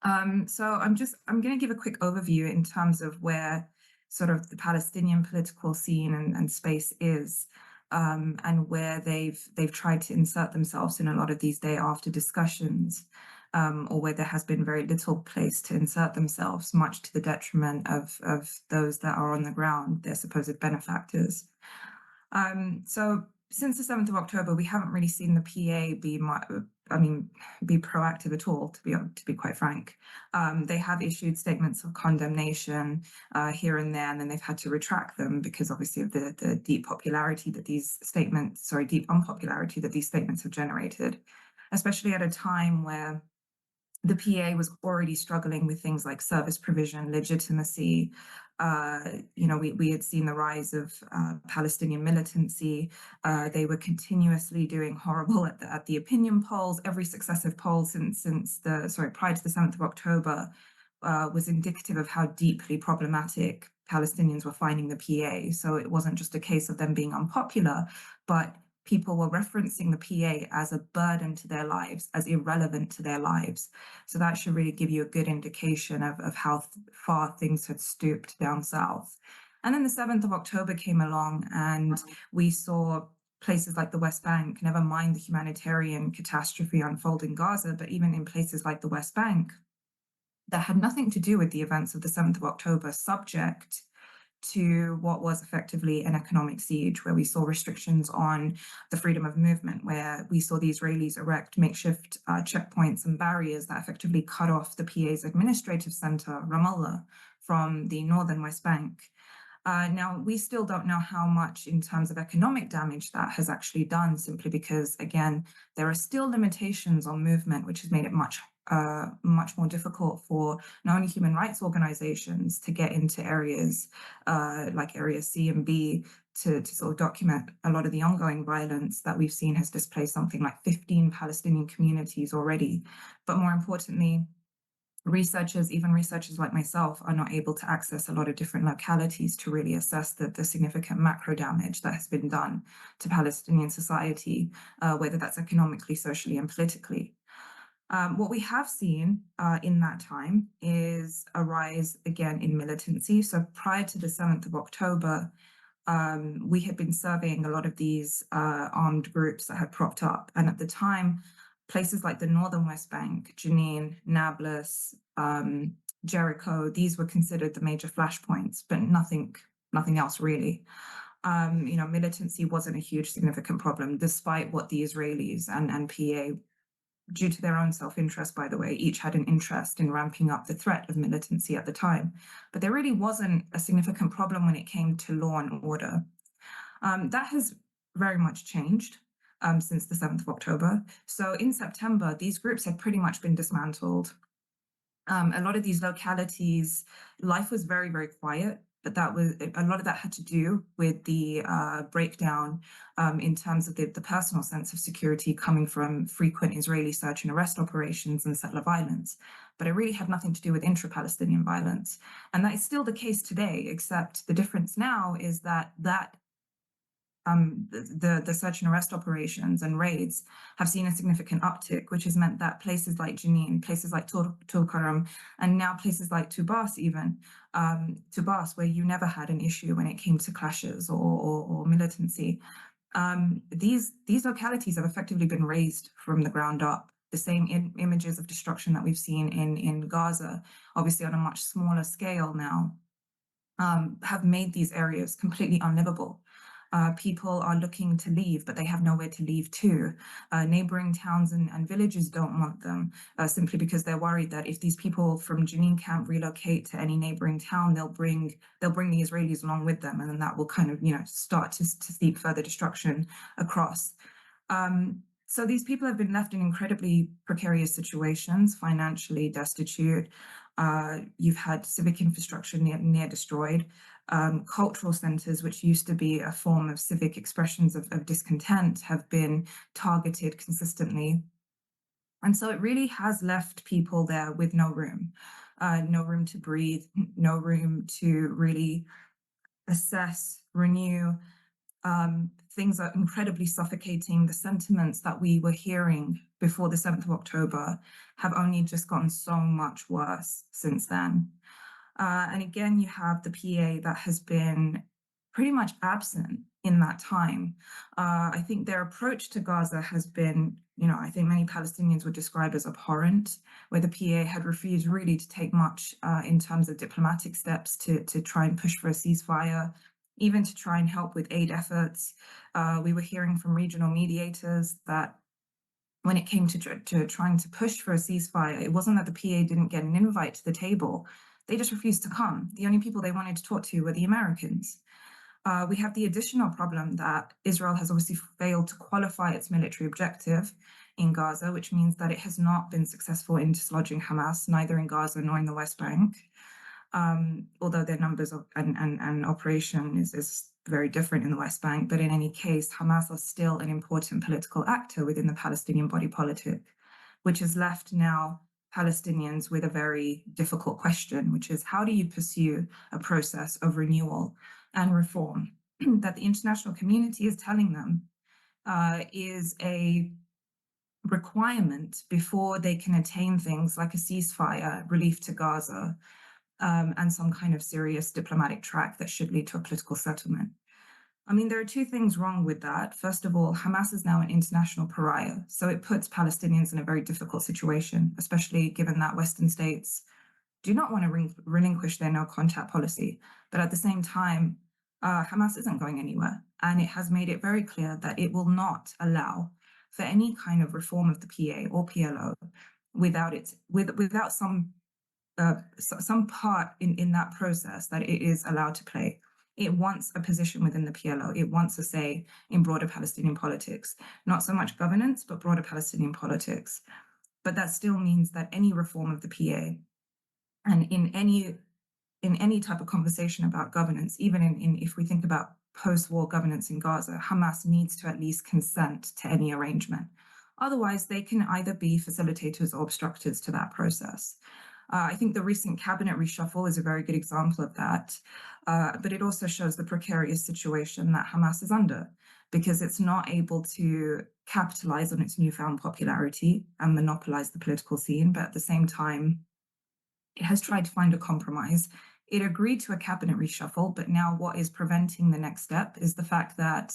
So I'm going to give a quick overview in terms of where sort of the Palestinian political scene and space is, and where they've tried to insert themselves in a lot of these day after discussions, or where there has been very little place to insert themselves, much to the detriment of those that are on the ground, their supposed benefactors. So since the 7th of October, we haven't really seen the PA I mean, be proactive at all, to be quite frank. They have issued statements of condemnation here and there, and then they've had to retract them because obviously of the deep popularity that deep unpopularity that these statements have generated, especially at a time where the PA was already struggling with things like service provision, legitimacy. We had seen the rise of Palestinian militancy. They were continuously doing horrible at the opinion polls. Every successive poll prior to the 7th of October was indicative of how deeply problematic Palestinians were finding the PA. So it wasn't just a case of them being unpopular, but people were referencing the PA as a burden to their lives, as irrelevant to their lives. So that should really give you a good indication of how far things had stooped down south. And then the 7th of October came along, and we saw places like the West Bank, never mind the humanitarian catastrophe unfolding in Gaza, but even in places like the West Bank, that had nothing to do with the events of the 7th of October, subject to what was effectively an economic siege, where we saw restrictions on the freedom of movement, where we saw the Israelis erect makeshift checkpoints and barriers that effectively cut off the PA's administrative center, Ramallah, from the northern West Bank. Now, we still don't know how much in terms of economic damage that has actually done, simply because, again, there are still limitations on movement, which has made it much more difficult for not only human rights organizations to get into areas like Area C and B to sort of document a lot of the ongoing violence that we've seen has displaced something like 15 Palestinian communities already. But more importantly, even researchers like myself, are not able to access a lot of different localities to really assess the significant macro damage that has been done to Palestinian society, whether that's economically, socially, and politically. What we have seen in that time is a rise again in militancy. So prior to the 7th of October, we had been surveying a lot of these armed groups that had propped up. And at the time, places like the northern West Bank, Jenin, Nablus, Jericho, these were considered the major flashpoints, but nothing else really. Militancy wasn't a huge significant problem, despite what the Israelis and PA, due to their own self-interest, by the way, each had an interest in ramping up the threat of militancy at the time. But there really wasn't a significant problem when it came to law and order. That has very much changed since the 7th of October. So in September, these groups had pretty much been dismantled. A lot of these localities, life was very, very quiet, but a lot of that had to do with the breakdown in terms of the personal sense of security coming from frequent Israeli search and arrest operations and settler violence. But it really had nothing to do with intra-Palestinian violence. And that is still the case today, except the difference now is that the search and arrest operations and raids have seen a significant uptick, which has meant that places like Jenin, places like Tulkarm, and now places like Tubas even, Tubas, where you never had an issue when it came to clashes or militancy, these localities have effectively been razed from the ground up. The same images of destruction that we've seen in Gaza, obviously on a much smaller scale now, have made these areas completely unlivable. People are looking to leave, but they have nowhere to leave to. Neighboring towns and villages don't want them, simply because they're worried that if these people from Jenin camp relocate to any neighboring town, they'll bring the Israelis along with them, and then that will kind of, start to seep further destruction across. So these people have been left in incredibly precarious situations, financially destitute. You've had civic infrastructure near destroyed. Cultural centers, which used to be a form of civic expressions of discontent, have been targeted consistently. And so it really has left people there with no room to breathe, no room to really assess, renew, Things are incredibly suffocating. The sentiments that we were hearing before the 7th of October have only just gotten so much worse since then. And again, you have the PA that has been pretty much absent in that time. I think their approach to Gaza has been, I think many Palestinians would describe as abhorrent, where the PA had refused really to take much in terms of diplomatic steps to try and push for a ceasefire, even to try and help with aid efforts. We were hearing from regional mediators that when it came to trying to push for a ceasefire, it wasn't that the PA didn't get an invite to the table. They just refused to come. The only people they wanted to talk to were the Americans. We have the additional problem that Israel has obviously failed to qualify its military objective in Gaza, which means that it has not been successful in dislodging Hamas, neither in Gaza nor in the West Bank. Although their numbers and operation is very different in the West Bank, but in any case, Hamas are still an important political actor within the Palestinian body politic, which has left now Palestinians with a very difficult question, which is how do you pursue a process of renewal and reform that the international community is telling them is a requirement before they can attain things like a ceasefire, relief to Gaza, and some kind of serious diplomatic track that should lead to a political settlement. I mean, there are two things wrong with that. First of all, Hamas is now an international pariah, so it puts Palestinians in a very difficult situation, especially given that Western states do not want to relinquish their no contact policy. But at the same time, Hamas isn't going anywhere, and it has made it very clear that it will not allow for any kind of reform of the PA or PLO without some part in that process that it is allowed to play. It wants a position within the PLO. It wants a say in broader Palestinian politics, not so much governance, but broader Palestinian politics. But that still means that any reform of the PA and in any type of conversation about governance, even in if we think about post-war governance in Gaza, Hamas needs to at least consent to any arrangement. Otherwise, they can either be facilitators or obstructors to that process. I think the recent cabinet reshuffle is a very good example of that, but it also shows the precarious situation that Hamas is under because it's not able to capitalize on its newfound popularity and monopolize the political scene, but at the same time, it has tried to find a compromise. It agreed to a cabinet reshuffle, but now what is preventing the next step is the fact that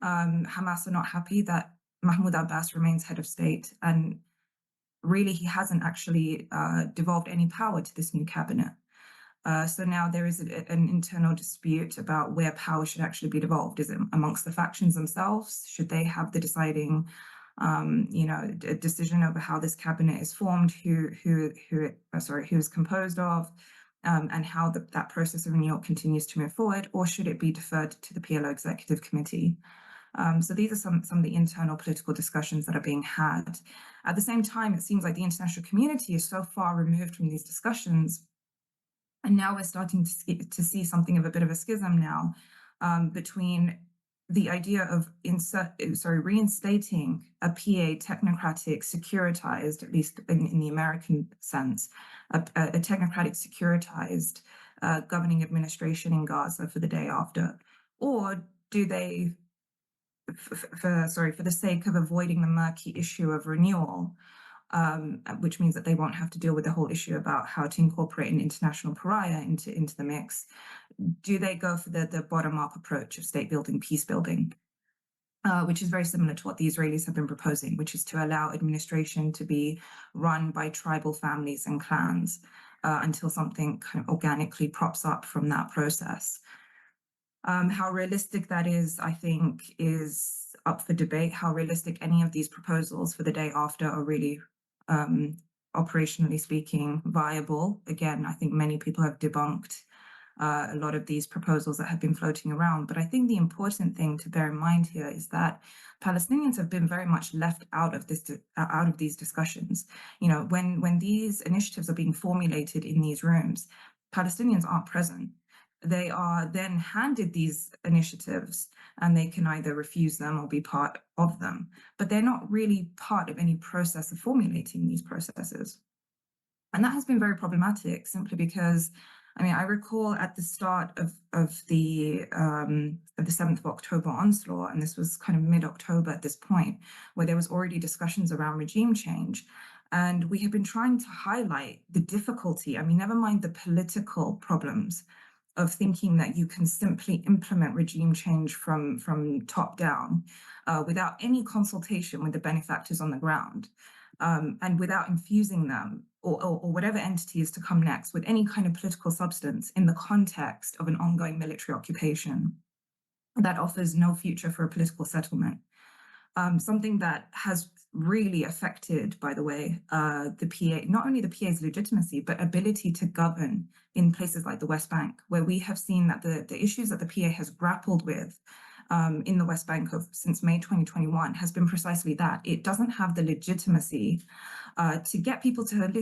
Hamas are not happy that Mahmoud Abbas remains head of state, and really he hasn't actually devolved any power to this new cabinet. So now there is an internal dispute about where power should actually be devolved. Is it amongst the factions themselves? Should they have the deciding, decision over how this cabinet is formed, who is composed of, and how that process of renewal continues to move forward, or should it be deferred to the PLO Executive Committee? So these are some of the internal political discussions that are being had. At the same time, it seems like the international community is so far removed from these discussions, and now we're starting to see something of a bit of a schism now between the idea of reinstating a PA technocratic, securitized, at least in the American sense, a technocratic, securitized governing administration in Gaza for the day after, or do they? For the sake of avoiding the murky issue of renewal, which means that they won't have to deal with the whole issue about how to incorporate an international pariah into the mix. Do they go for the bottom-up approach of state building, peace building, which is very similar to what the Israelis have been proposing, which is to allow administration to be run by tribal families and clans until something kind of organically props up from that process. How realistic that is, I think, is up for debate. How realistic any of these proposals for the day after are really, operationally speaking, viable. Again, I think many people have debunked a lot of these proposals that have been floating around. But I think the important thing to bear in mind here is that Palestinians have been very much left out of these discussions. When these initiatives are being formulated in these rooms, Palestinians aren't present. They are then handed these initiatives and they can either refuse them or be part of them, but they're not really part of any process of formulating these processes. And that has been very problematic simply because I mean, I recall at the start of the 7th of October onslaught, and this was kind of mid-October at this point, where there was already discussions around regime change. And we have been trying to highlight the difficulty, I mean, never mind the political problems of thinking that you can simply implement regime change from top down without any consultation with the benefactors on the ground, and without infusing them or whatever entity is to come next with any kind of political substance in the context of an ongoing military occupation that offers no future for a political settlement. Something that has really affected, by the way, the PA, not only the PA's legitimacy, but ability to govern in places like the West Bank, where we have seen that the issues that the PA has grappled with in the West Bank since May 2021 has been precisely that. It doesn't have the legitimacy to get people to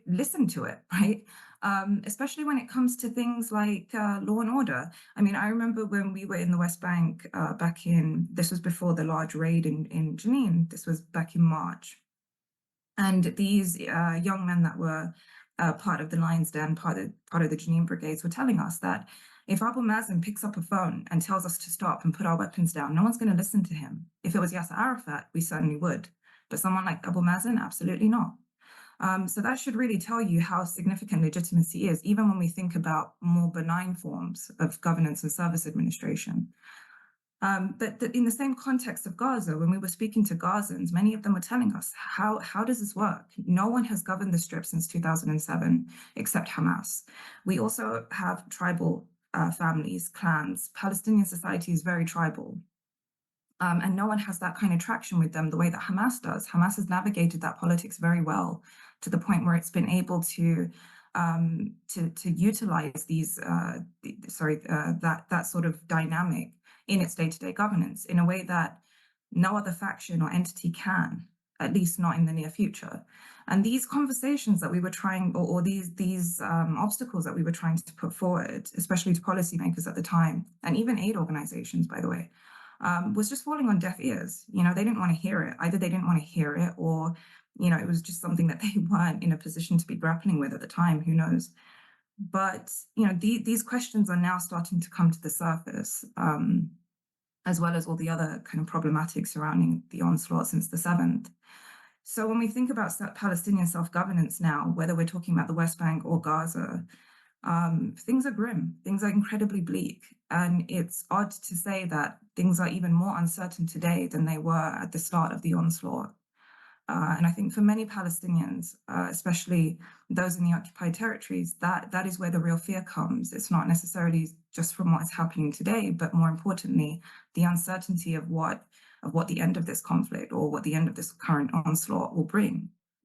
listen to it, right? Especially when it comes to things like law and order. I mean, I remember when we were in the West Bank this was before the large raid in Jenin, this was back in March. And these young men that were part of the Lion's Den, part of the Jenin brigades, were telling us that if Abu Mazen picks up a phone and tells us to stop and put our weapons down, no one's going to listen to him. If it was Yasser Arafat, we certainly would. But someone like Abu Mazen, absolutely not. So that should really tell you how significant legitimacy is, even when we think about more benign forms of governance and service administration. But in the same context of Gaza, when we were speaking to Gazans, many of them were telling us, how does this work? No one has governed the Strip since 2007 except Hamas. We also have tribal families, clans. Palestinian society is very tribal. And no one has that kind of traction with them the way that Hamas does. Hamas has navigated that politics very well to the point where it's been able to utilize that sort of dynamic in its day-to-day governance in a way that no other faction or entity can, at least not in the near future. And these conversations that we were trying, or these obstacles that we were trying to put forward, especially to policymakers at the time, and even aid organizations, by the way, was just falling on deaf ears. You know, they didn't want to hear it. Either they didn't want to hear it, or, you know, it was just something that they weren't in a position to be grappling with at the time. Who knows? But, you know, these questions are now starting to come to the surface, as well as all the other kind of problematics surrounding the onslaught since the 7th. So when we think about Palestinian self-governance now, whether we're talking about the West Bank or Gaza, things are grim, things are incredibly bleak. And it's odd to say that things are even more uncertain today than they were at the start of the onslaught. And I think for many Palestinians, especially those in the occupied territories, that is where the real fear comes. It's not necessarily just from what is happening today, but more importantly, the uncertainty of what the end of this conflict or what the end of this current onslaught will bring.